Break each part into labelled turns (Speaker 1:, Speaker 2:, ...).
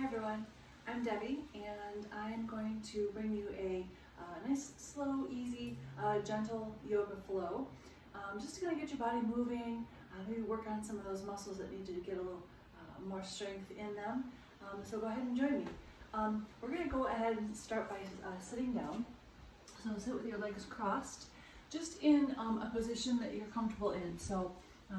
Speaker 1: Hi everyone, I'm Debbie and I'm going to bring you a nice, slow, easy, gentle yoga flow. Just to kind of get your body moving, maybe work on some of those muscles that need to get a little more strength in them. So go ahead and join me. We're going to go ahead and start by sitting down. So sit with your legs crossed, just in a position that you're comfortable in. So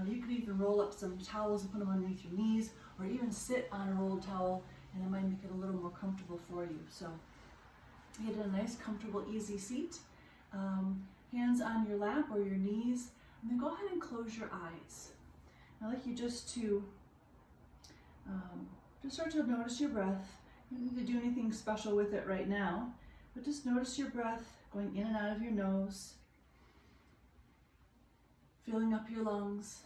Speaker 1: you could even roll up some towels and put them underneath your knees, or even sit on a rolled towel, and it might make it a little more comfortable for you. So get a nice, comfortable, easy seat. Hands on your lap or your knees, and then go ahead and close your eyes. I'd like you just to start to notice your breath. You don't need to do anything special with it right now, but just notice your breath going in and out of your nose, filling up your lungs.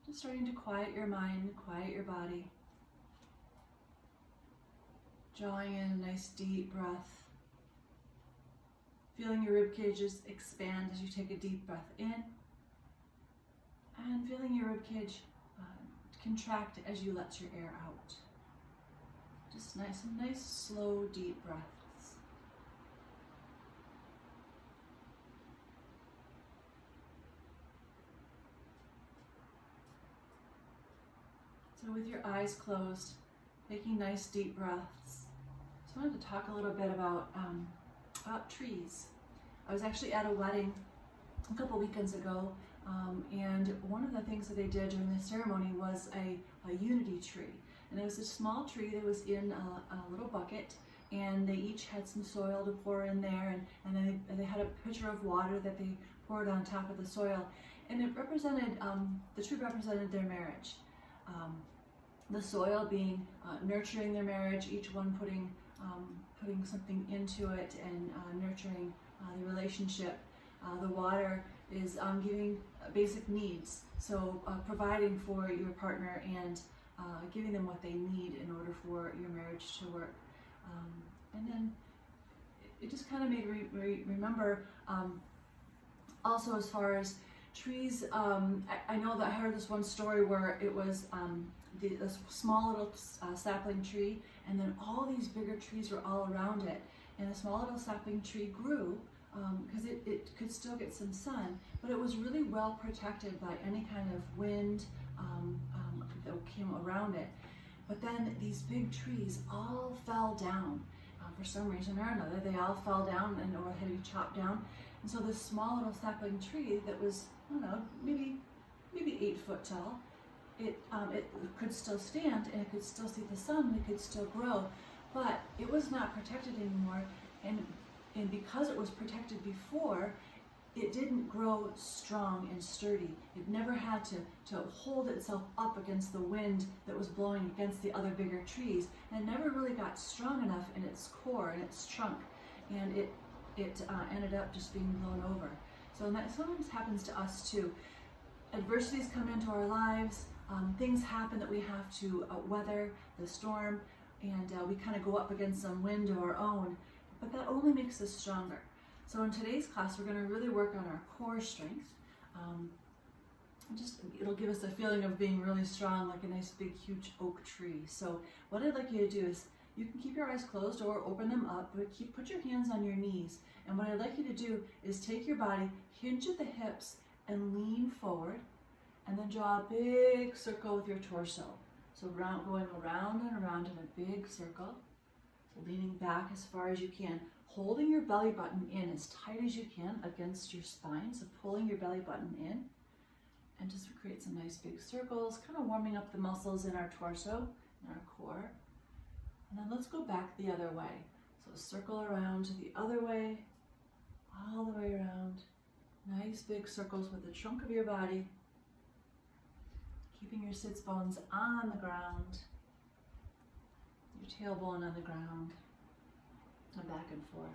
Speaker 1: Just starting to quiet your mind, quiet your body. Drawing in a nice deep breath. Feeling your rib cages expand as you take a deep breath in. And feeling your rib cage contract as you let your air out. Just nice, slow, deep breaths. So with your eyes closed, taking nice deep breaths. So I wanted to talk a little bit about trees. I was actually at a wedding a couple weekends ago, and one of the things that they did during the ceremony was a unity tree. And it was a small tree that was in a little bucket, and they each had some soil to pour in there, and then they had a pitcher of water that they poured on top of the soil. And it represented, the tree represented their marriage. The soil being nurturing their marriage, each one putting something into it and nurturing the relationship. The water is giving basic needs, so providing for your partner and giving them what they need in order for your marriage to work. And then it just kind of made me remember also, as far as trees, I know that I heard this one story where it was this small little sapling tree, and then all these bigger trees were all around it, and the small little sapling tree grew because it could still get some sun, but it was really well protected by any kind of wind that came around it. But then these big trees all fell down for some reason or another. They all fell down and or had to be chopped down, and so this small little sapling tree that was, I don't know, maybe 8 foot tall, it could still stand, and it could still see the sun, and it could still grow, but it was not protected anymore. And because it was protected before, it didn't grow strong and sturdy. It never had to hold itself up against the wind that was blowing against the other bigger trees, and it never really got strong enough in its core and its trunk, and it ended up just being blown over. So that sometimes happens to us too. Adversities come into our lives, things happen that we have to weather the storm, and we kind of go up against some wind of our own, but that only makes us stronger. So in today's class, we're going to really work on our core strength. It'll give us a feeling of being really strong, like a nice big huge oak tree. So what I'd like you to do is, you can keep your eyes closed or open them up, but put your hands on your knees. And what I'd like you to do is take your body, hinge at the hips, and lean forward, and then draw a big circle with your torso. So going around and around in a big circle. So leaning back as far as you can, holding your belly button in as tight as you can against your spine. So pulling your belly button in, and just create some nice big circles, kind of warming up the muscles in our torso, in our core. And then let's go back the other way. So circle around to the other way, all the way around. Nice big circles with the trunk of your body. Keeping your sits bones on the ground, your tailbone on the ground, and back and forth.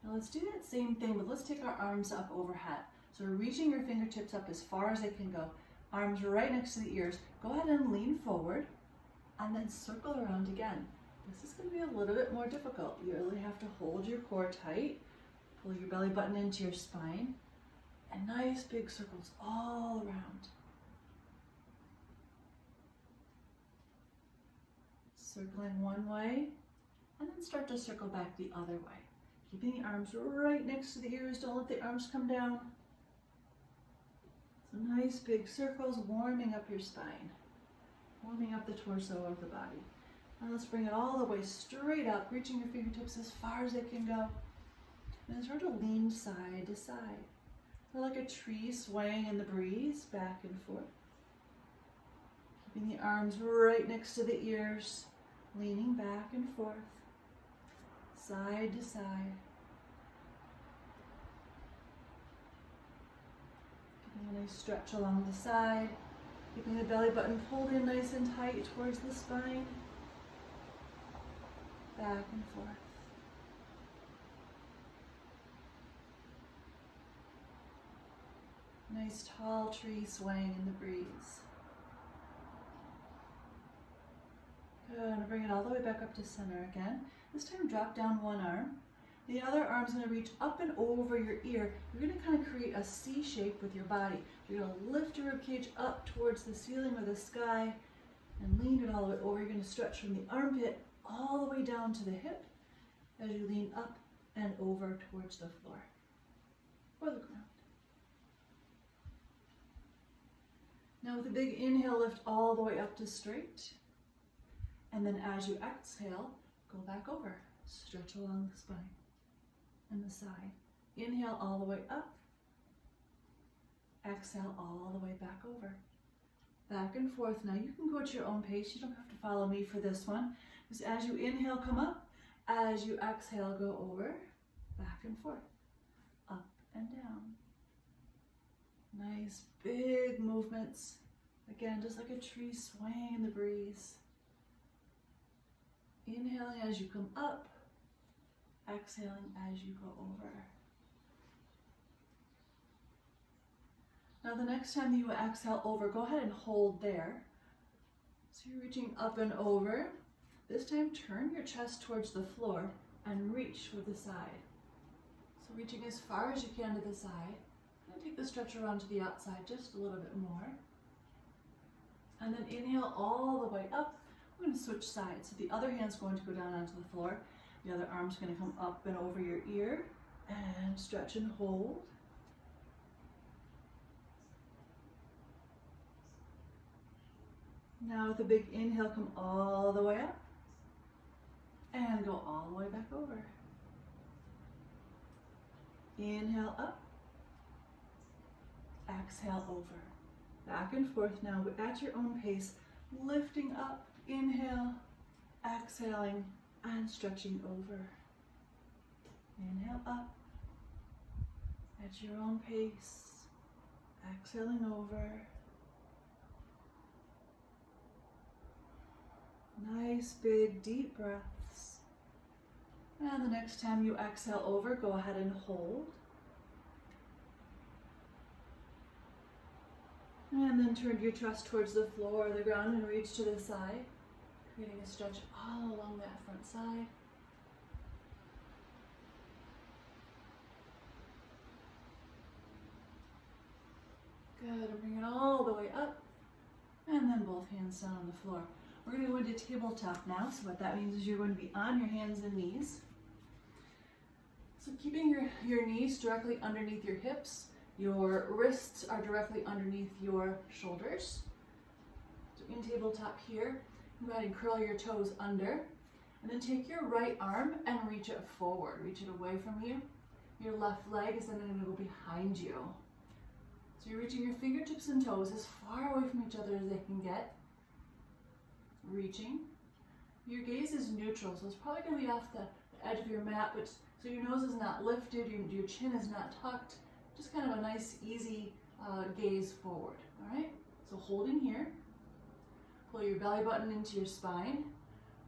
Speaker 1: Now let's do that same thing, but let's take our arms up overhead. So we're reaching your fingertips up as far as they can go. Arms right next to the ears. Go ahead and lean forward, and then circle around again. This is going to be a little bit more difficult. You really have to hold your core tight, pull your belly button into your spine, and nice big circles all around. Circling one way, and then start to circle back the other way. Keeping the arms right next to the ears, don't let the arms come down. So nice big circles, warming up your spine, warming up the torso of the body. Now let's bring it all the way straight up, reaching your fingertips as far as they can go. And then start to lean side to side. Or like a tree swaying in the breeze, back and forth. Keeping the arms right next to the ears, leaning back and forth, side to side. Getting a nice stretch along the side. Keeping the belly button pulled in nice and tight towards the spine. Back and forth. Nice tall tree swaying in the breeze. Good, bring it all the way back up to center again. This time drop down one arm. The other arm's going to reach up and over your ear. You're going to kind of create a C shape with your body. You're going to lift your ribcage up towards the ceiling or the sky and lean it all the way over. You're going to stretch from the armpit all the way down to the hip as you lean up and over towards the floor or the ground. Now with a big inhale, lift all the way up to straight. And then as you exhale, go back over. Stretch along the spine and the side. Inhale all the way up. Exhale all the way back over. Back and forth. Now you can go at your own pace. You don't have to follow me for this one. Just as you inhale, come up. As you exhale, go over. Back and forth. Up and down. Nice big movements. Again, just like a tree swaying in the breeze. Inhaling as you come up, exhaling as you go over. Now the next time you exhale over, go ahead and hold there. So you're reaching up and over. This time turn your chest towards the floor and reach with the side. So reaching as far as you can to the side. And take the stretch around to the outside just a little bit more. And then inhale all the way up. We're going to switch sides. So the other hand's going to go down onto the floor. The other arm's going to come up and over your ear. And stretch and hold. Now with a big inhale, come all the way up. And go all the way back over. Inhale up. Exhale over. Back and forth now, but at your own pace. Lifting up. Inhale, exhaling, and stretching over. Inhale up at your own pace. Exhaling over. Nice big deep breaths. And the next time you exhale over, go ahead and hold. And then turn your chest towards the floor or the ground and reach to the side, creating a stretch all along that front side. Good, and bring it all the way up, and then both hands down on the floor. We're going to go into tabletop now, so what that means is you're going to be on your hands and knees. So keeping your knees directly underneath your hips. Your wrists are directly underneath your shoulders. So in tabletop here, go ahead and curl your toes under. And then take your right arm and reach it forward. Reach it away from you. Your left leg is then going to go behind you. So you're reaching your fingertips and toes as far away from each other as they can get. Reaching. Your gaze is neutral, so it's probably going to be off the edge of your mat, but so your nose is not lifted, your chin is not tucked. Just kind of a nice, easy gaze forward, all right? So holding here, pull your belly button into your spine,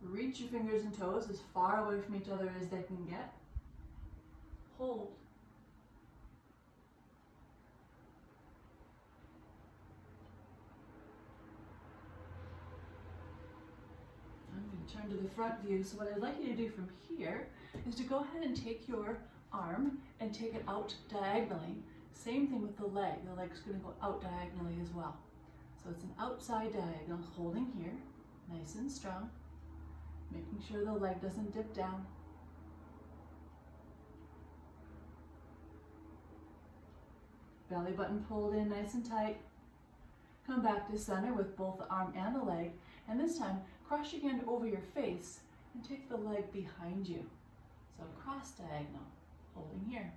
Speaker 1: reach your fingers and toes as far away from each other as they can get. Hold. And Turn to the front view. So what I'd like you to do from here is to go ahead and take your arm and take it out diagonally. Same thing with the leg. The leg's going to go out diagonally as well. So it's an outside diagonal, holding here, nice and strong, making sure the leg doesn't dip down. Belly button pulled in nice and tight. Come back to center with both the arm and the leg, and this time cross your hand over your face and take the leg behind you. So cross diagonal, holding here.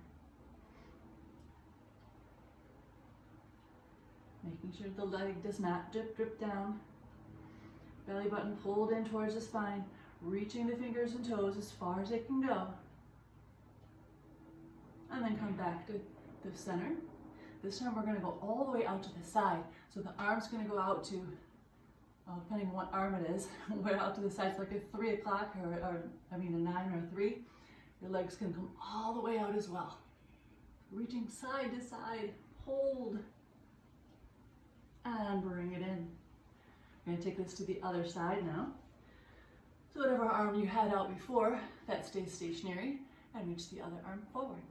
Speaker 1: Making sure the leg does not drip down. Belly button pulled in towards the spine, reaching the fingers and toes as far as it can go. And then come back to the center. This time we're going to go all the way out to the side. So the arm's going to go out to, well, depending on what arm it is, way out to the side. It's like a 3 o'clock or a 9 or a 3. Your legs can come all the way out as well. Reaching side to side, hold, and bring it in. We're going to take this to the other side now. So whatever arm you had out before, that stays stationary, and reach the other arm forward.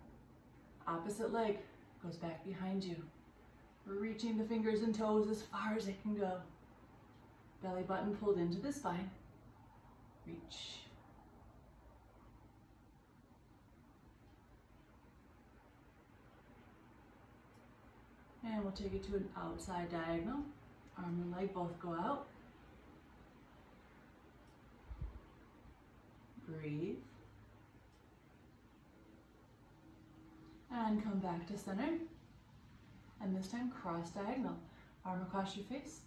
Speaker 1: Opposite leg goes back behind you. Reaching the fingers and toes as far as it can go. Belly button pulled into the spine. Reach. And we'll take it to an outside diagonal. Arm and leg both go out. Breathe. And come back to center. And this time cross diagonal. Arm across your face,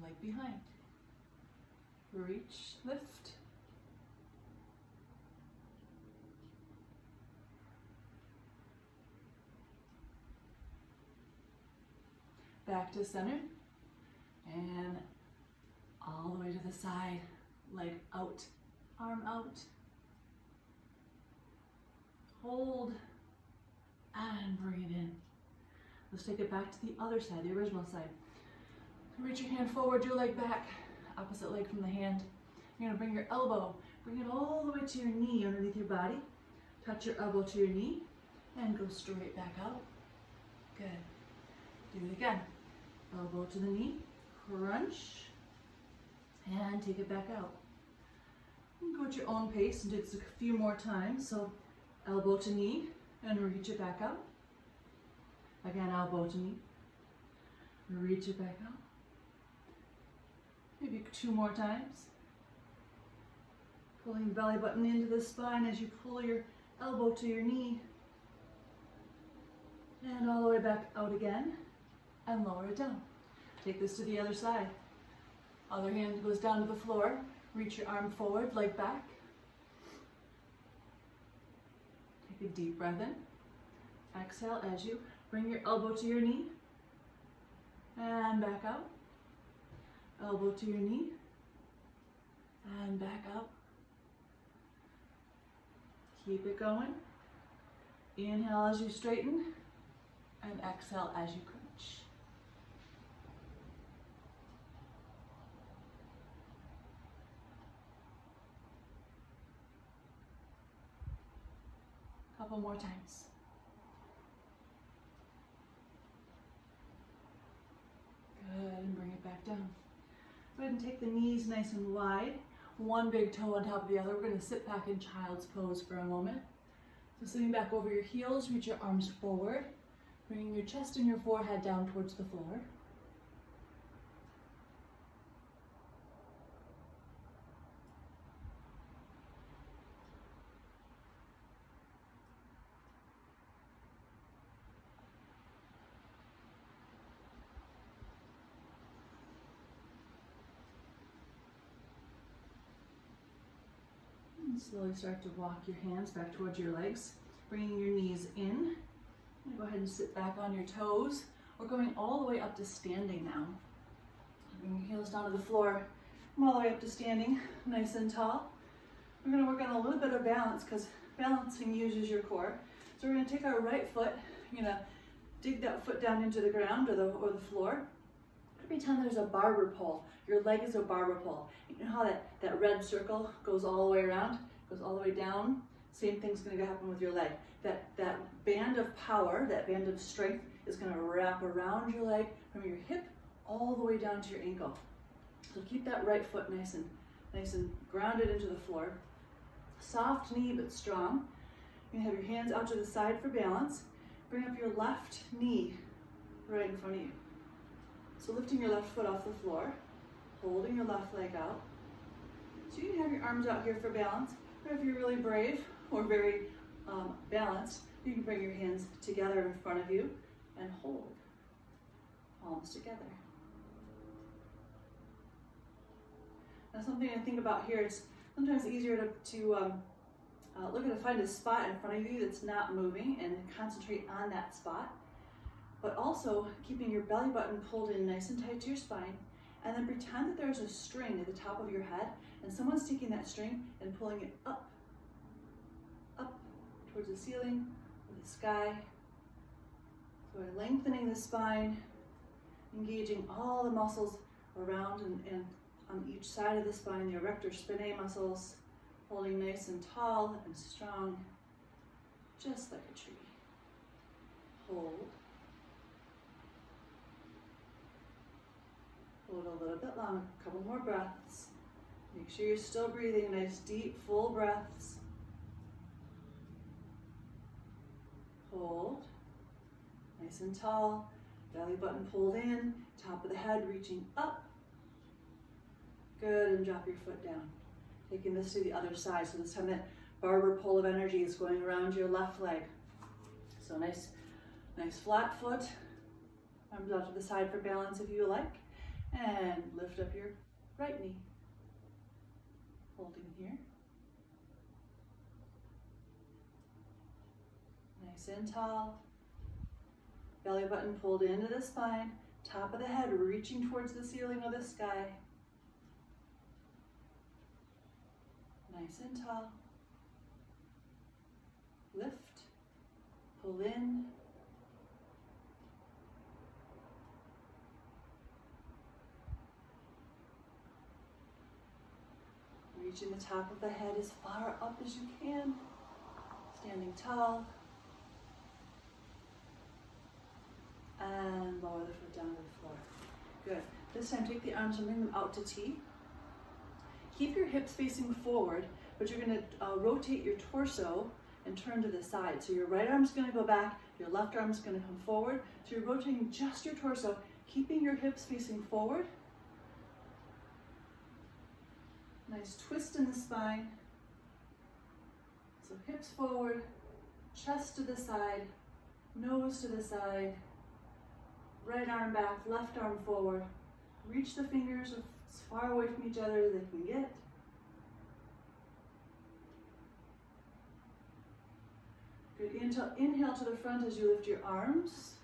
Speaker 1: leg behind. Reach, lift. Back to center. And all the way to the side, leg out, arm out. Hold. And bring it in. Let's take it back to the other side, the original side. Reach your hand forward, your leg back, opposite leg from the hand. You're gonna bring your elbow, bring it all the way to your knee underneath your body. Touch your elbow to your knee and go straight back out. Good. Do it again. Elbow to the knee, crunch, and take it back out. You can go at your own pace and do this a few more times. So elbow to knee, and reach it back out. Again, elbow to knee. Reach it back out. Maybe 2 more times. Pulling the belly button into the spine as you pull your elbow to your knee. And all the way back out again. And lower it down. Take this to the other side. Other hand goes down to the floor. Reach your arm forward, leg back. Take a deep breath in. Exhale as you bring your elbow to your knee. And back out. Elbow to your knee. And back out. Keep it going. Inhale as you straighten. And exhale as you crunch. Couple more times. Good, and bring it back down. Go ahead and take the knees nice and wide. One big toe on top of the other. We're going to sit back in child's pose for a moment. So sitting back over your heels, reach your arms forward, bringing your chest and your forehead down towards the floor. Slowly start to walk your hands back towards your legs, bringing your knees in. Go ahead and sit back on your toes. We're going all the way up to standing now. Bring your heels down to the floor. Come all the way up to standing, nice and tall. We're going to work on a little bit of balance because balancing uses your core. So we're going to take our right foot, you're going to dig that foot down into the ground or the floor. Pretend there's a barber pole. Your leg is a barber pole. You know how that red circle goes all the way around, goes all the way down? Same thing's going to happen with your leg. That band of power, that band of strength is going to wrap around your leg from your hip all the way down to your ankle. So keep that right foot nice and grounded into the floor. Soft knee but strong. You're going to have your hands out to the side for balance. Bring up your left knee right in front of you. So lifting your left foot off the floor, holding your left leg out. So you can have your arms out here for balance, or if you're really brave or very balanced, you can bring your hands together in front of you and hold, palms together. Now something to think about here is sometimes easier to find a spot in front of you that's not moving and concentrate on that spot. But also keeping your belly button pulled in nice and tight to your spine, and then pretend that there's a string at the top of your head and someone's taking that string and pulling it up towards the ceiling or the sky. So we're lengthening the spine, engaging all the muscles around and on each side of the spine, the erector spinae muscles, holding nice and tall and strong, just like a tree. Hold. Hold a little bit longer, a couple more breaths. Make sure you're still breathing, nice deep, full breaths. Hold, nice and tall, belly button pulled in, top of the head reaching up. Good, and drop your foot down. Taking this to the other side, so this time that barber pole of energy is going around your left leg. So nice flat foot, arms out to the side for balance if you like. And lift up your right knee. Holding here. Nice and tall. Belly button pulled into the spine. Top of the head reaching towards the ceiling or the sky. Nice and tall. Lift. Pull in. Reaching the top of the head as far up as you can. Standing tall. And lower the foot down to the floor. Good. This time take the arms and bring them out to T. Keep your hips facing forward, but you're going to rotate your torso and turn to the side. So your right arm's going to go back, your left arm's going to come forward. So you're rotating just your torso, keeping your hips facing forward. Nice twist in the spine. So hips forward, chest to the side, nose to the side, right arm back, left arm forward. Reach the fingers as far away from each other as they can get. Good, inhale to the front as you lift your arms.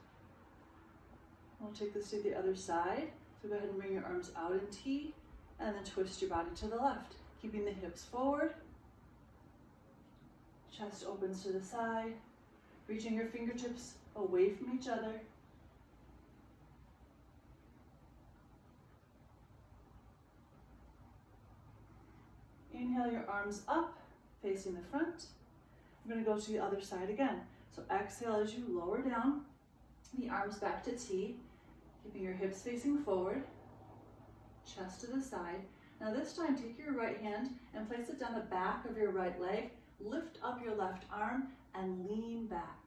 Speaker 1: We'll take this to the other side. So go ahead and bring your arms out in T. And then twist your body to the left, keeping the hips forward. Chest opens to the side, reaching your fingertips away from each other. Inhale your arms up, facing the front. I'm going to go to the other side again. So exhale as you lower down, the arms back to T, keeping your hips facing forward. Chest to the side. Now this time take your right hand and place it down the back of your right leg. Lift up your left arm and lean back.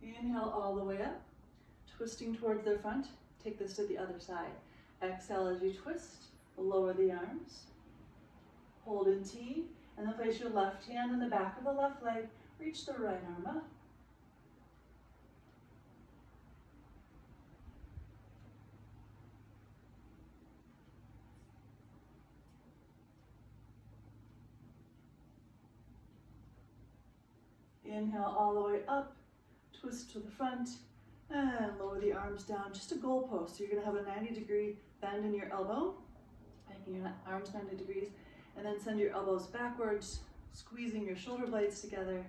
Speaker 1: Inhale all the way up, twisting towards the front. Take this to the other side. Exhale as you twist, lower the arms. Hold in T. And then place your left hand on the back of the left leg. Reach the right arm up. Inhale all the way up, twist to the front, and lower the arms down, just a goalpost. So you're going to have a 90-degree bend in your elbow, making your arms 90 degrees. And then send your elbows backwards, squeezing your shoulder blades together.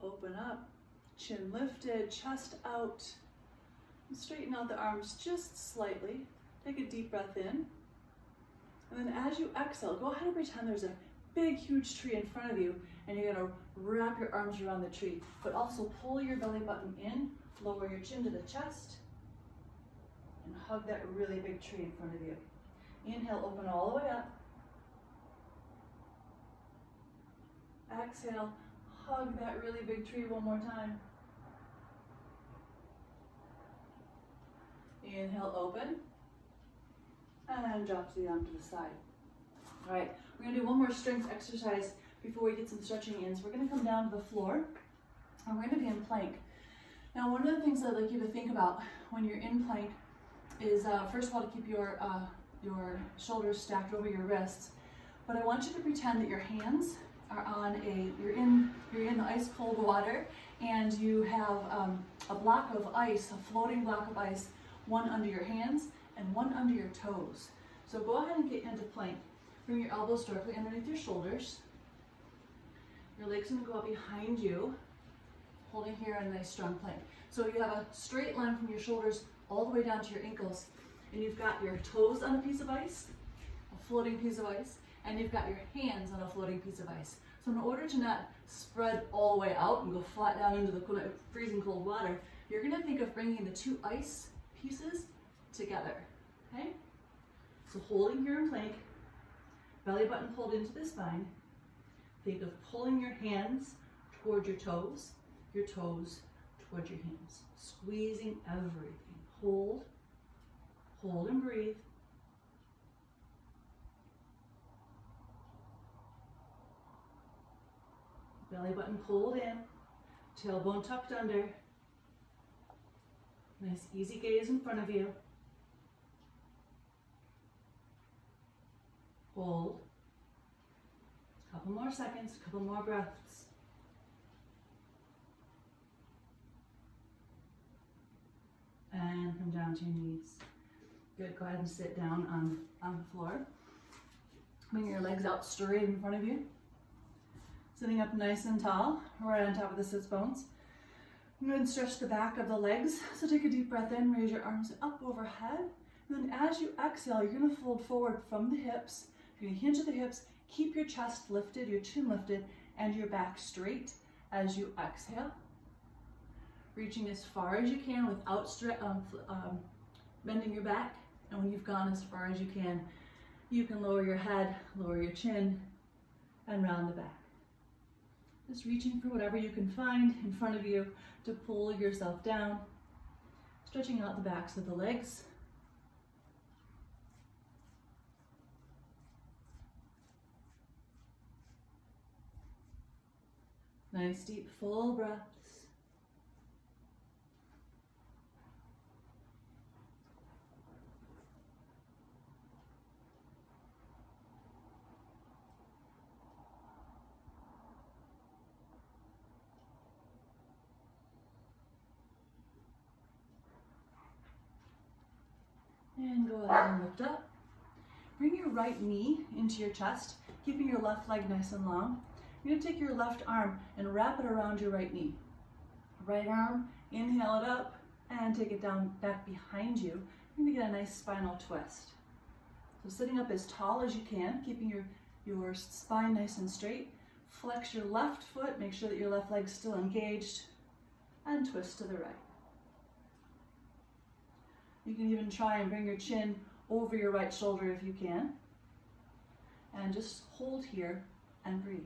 Speaker 1: Open up, chin lifted, chest out. And straighten out the arms just slightly. Take a deep breath in. And then as you exhale, go ahead and pretend there's a big, huge tree in front of you, and you're gonna wrap your arms around the tree, but also pull your belly button in, lower your chin to the chest, and hug that really big tree in front of you. Inhale, open all the way up. Exhale, hug that really big tree one more time. Inhale, open, and drop the arm to the side. All right, we're gonna do one more strength exercise before we get some stretching in. So we're gonna come down to the floor, and we're gonna be in plank. Now, one of the things I'd like you to think about when you're in plank is, first of all, to keep your shoulders stacked over your wrists. But I want you to pretend that your hands are on you're in the ice cold water, and you have a block of ice, a floating block of ice, one under your hands and one under your toes. So go ahead and get into plank. Bring your elbows directly underneath your shoulders. Your legs are gonna go up behind you, holding here in a nice strong plank. So you have a straight line from your shoulders all the way down to your ankles, and you've got your toes on a piece of ice, a floating piece of ice, and you've got your hands on a floating piece of ice. So in order to not spread all the way out and go flat down into the freezing cold water, you're gonna think of bringing the two ice pieces together, okay? So holding here in plank, belly button pulled into the spine. Think of pulling your hands toward your toes toward your hands. Squeezing everything. Hold and breathe. Belly button pulled in, tailbone tucked under. Nice easy gaze in front of you. Hold. Couple more seconds, couple more breaths. And come down to your knees. Good, go ahead and sit down on the floor. Bring your legs out straight in front of you. Sitting up nice and tall, right on top of the sits bones. I'm going to stretch the back of the legs. So take a deep breath in, raise your arms up overhead. And then as you exhale, you're going to fold forward from the hips. You're going to hinge at the hips, keep your chest lifted, your chin lifted, and your back straight as you exhale. Reaching as far as you can without bending your back. And when you've gone as far as you can lower your head, lower your chin, and round the back. Just reaching for whatever you can find in front of you to pull yourself down. Stretching out the backs of the legs. Nice deep full breaths. And go ahead and lift up. Bring your right knee into your chest, keeping your left leg nice and long. You're going to take your left arm and wrap it around your right knee. Right arm, inhale it up and take it down back behind you. You're going to get a nice spinal twist. So sitting up as tall as you can, keeping your spine nice and straight. Flex your left foot, make sure that your left leg's still engaged, and twist to the right. You can even try and bring your chin over your right shoulder if you can. And just hold here and breathe.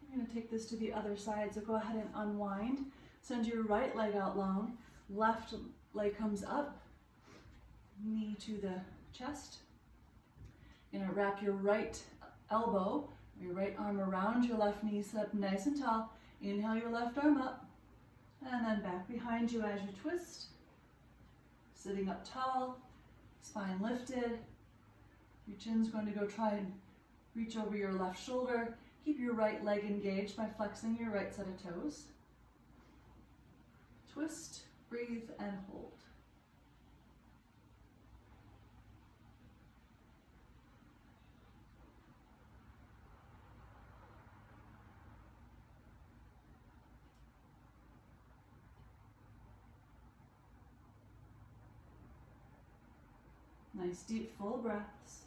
Speaker 1: We're going to take this to the other side, so go ahead and unwind. Send your right leg out long, left leg comes up, knee to the chest. You're going to wrap your right elbow, your right arm around your left knee, sit up nice and tall. Inhale your left arm up, And then back behind you as you twist. Sitting up tall, spine lifted. Your chin's going to go try and reach over your left shoulder. Keep your right leg engaged by flexing your right set of toes. Twist, breathe, and hold. Nice deep full breaths.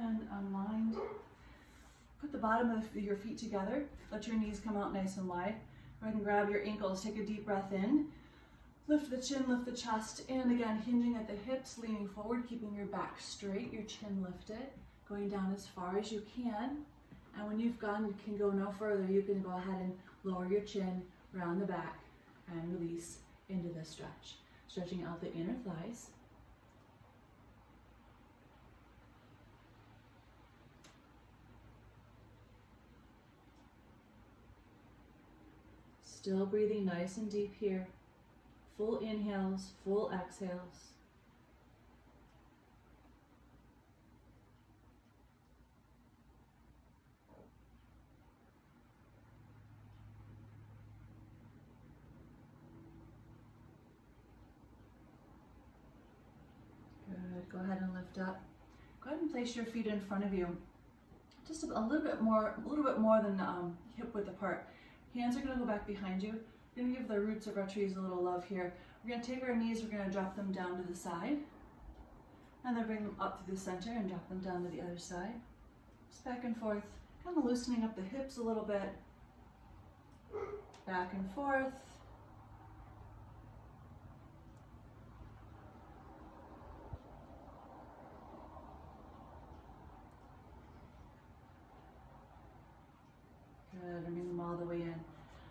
Speaker 1: And unwind. Put the bottom of your feet together. Let your knees come out nice and wide. Go ahead and grab your ankles. Take a deep breath in. Lift the chin, lift the chest. And again, hinging at the hips, leaning forward, keeping your back straight, your chin lifted. Going down as far as you can. And when you've gone, you can go no further. You can go ahead and lower your chin, round the back, and release into the stretch. Stretching out the inner thighs. Still breathing nice and deep here. Full inhales, full exhales. Good. Go ahead and lift up. Go ahead and place your feet in front of you. Just a little bit more than hip width apart. Hands are going to go back behind you. We're going to give the roots of our trees a little love here. We're going to take our knees, we're going to drop them down to the side. And then bring them up to the center and drop them down to the other side. Just back and forth, kind of loosening up the hips a little bit. Back and forth. Good, bring them all the way in.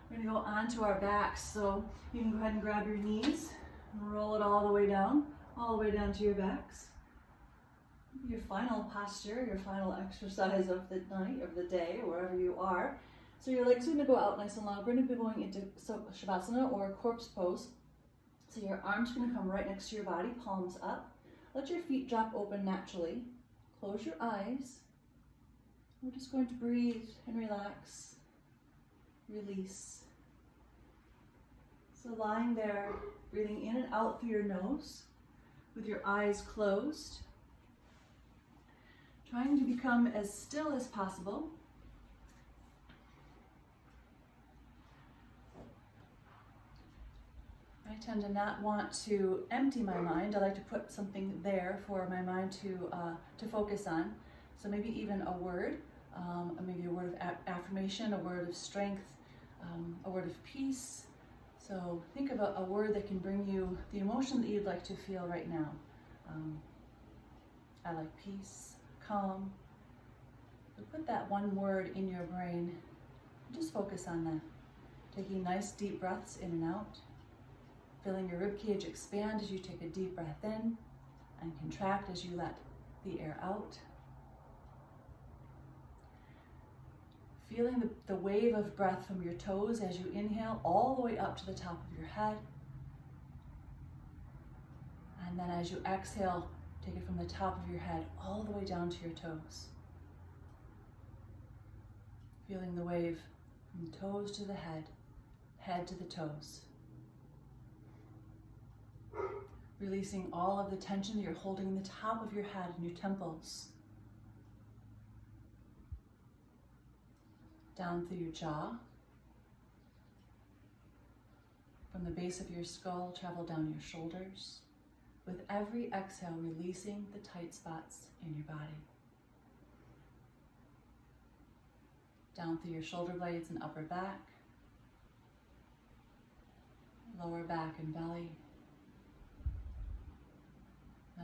Speaker 1: We're going to go onto our backs, so you can go ahead and grab your knees and roll it all the way down to your backs. Your final posture, your final exercise of the night, of the day, wherever you are. So your legs are going to go out nice and long. We're going to be going into Shavasana or corpse pose. So your arms are going to come right next to your body, palms up. Let your feet drop open naturally. Close your eyes. We're just going to breathe and relax. Release. So lying there, breathing in and out through your nose with your eyes closed. Trying to become as still as possible. I tend to not want to empty my mind. I like to put something there for my mind to focus on. So maybe even a word, maybe a word of affirmation, a word of strength, a word of peace. So think of a word that can bring you the emotion that you'd like to feel right now. I like peace, calm. But put that one word in your brain. Just focus on that. Taking nice deep breaths in and out. Feeling your ribcage expand as you take a deep breath in and contract as you let the air out. Feeling the wave of breath from your toes as you inhale all the way up to the top of your head. And then as you exhale, take it from the top of your head all the way down to your toes. Feeling the wave from the toes to the head, head to the toes. Releasing all of the tension that you're holding in the top of your head and your temples. Down through your jaw. From the base of your skull, travel down your shoulders. With every exhale, releasing the tight spots in your body. Down through your shoulder blades and upper back. Lower back and belly.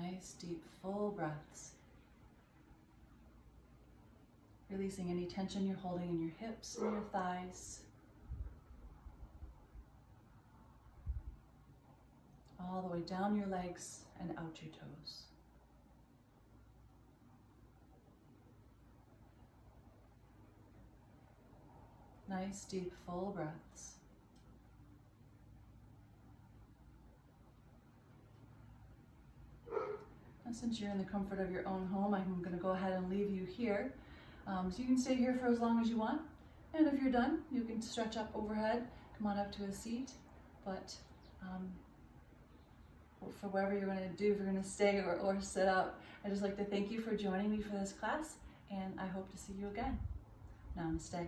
Speaker 1: Nice, deep, full breaths. Releasing any tension you're holding in your hips and your thighs. All the way down your legs and out your toes. Nice, deep, full breaths. Now, since you're in the comfort of your own home, I'm going to go ahead and leave you here. So you can stay here for as long as you want. And if you're done, you can stretch up overhead, come on up to a seat. But for whatever you're going to do, if you're going to stay or sit up, I'd just like to thank you for joining me for this class, and I hope to see you again. Namaste.